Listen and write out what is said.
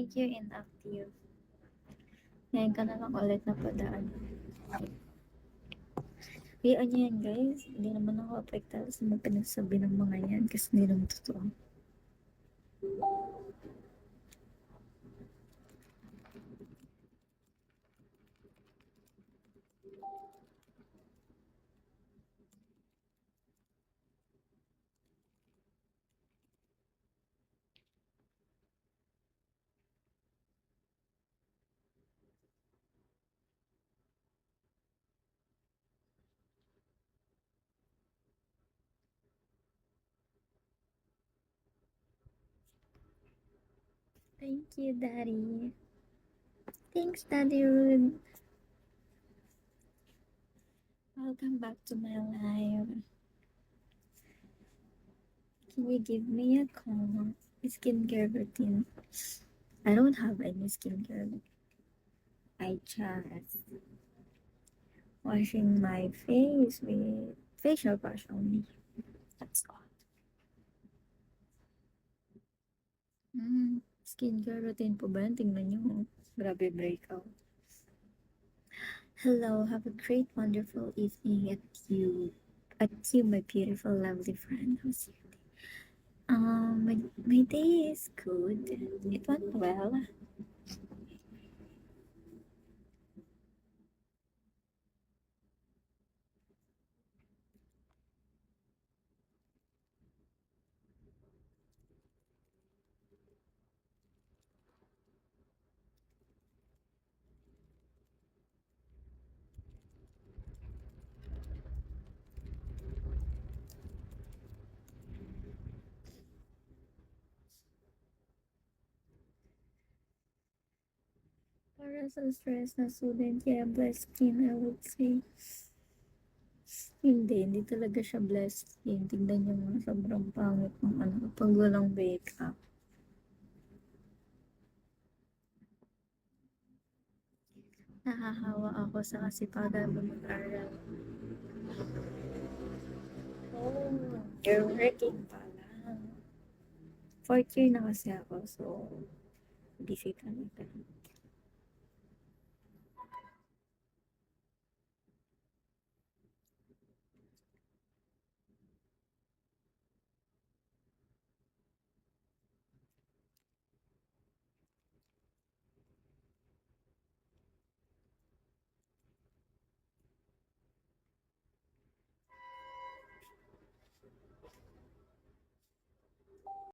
Thank you, inactive. Ngayon ka na lang ulit napadaan. Hayaan niyo yan, guys. Hindi naman ako apektado sa mga pinagsabi ng mga yan kasi hindi naman totoo. Thank you, Daddy. Thanks, Daddy Rude. Welcome back to my life. Can you give me a call? Skincare routine. I don't have any skincare. I just washing my face with facial wash only. That's all. Skincare routine po ba yan? Tingnan nyo. Grabe breakout. Hello, have a great, wonderful evening at you, my beautiful, lovely friend. How's your day? My day is good. It went well. Para sa stress na student, yeah, blessed skin, I would say. Hindi talaga siya blessed skin. Tignan niyo mga sobrang pangit ng ano, pag walang makeup. Nahahawa ako sa kasipagan mo mag-aral. Oh, you're working pala. Fourth year na kasi ako, so busy talaga.